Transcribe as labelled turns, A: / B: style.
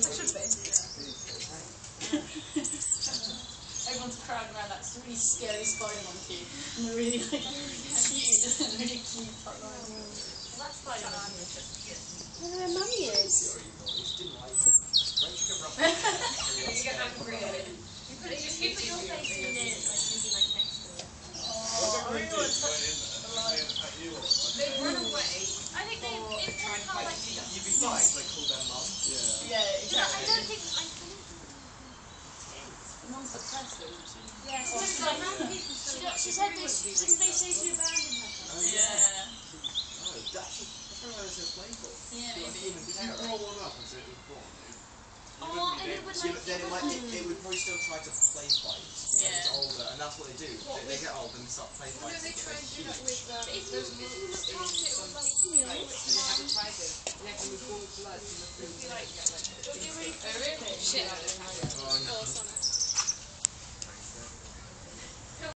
A: should be. Everyone's crowding around that really scary spider monkey. And they're really like cute and really cute. That spider monkey is just cute.
B: I don't know where Mummy is.
A: You get angry at it. You put your face in it, like maybe like next to it. Oh, I really want to touch it. They run away. I think they try to like
C: you'd be fine if they call their mum.
A: Yeah, exactly.
B: I don't think
A: Mum's depressed though, isn't she?
B: Yeah, she said this. Didn't they say she abandoned her?
C: Oh yeah. Oh, that's why they're so playful.
A: Yeah, maybe.
C: If you roll one up and say it was born,
B: Oh, and it would like.
C: then it would probably still try to play fight when it's older, and that's what they do. They get old and start play fighting.
D: They try and do that with
B: If you look past it, it would like.
D: and they have a tiger. And they have to move forward to us and look really like.
B: It would be really shit.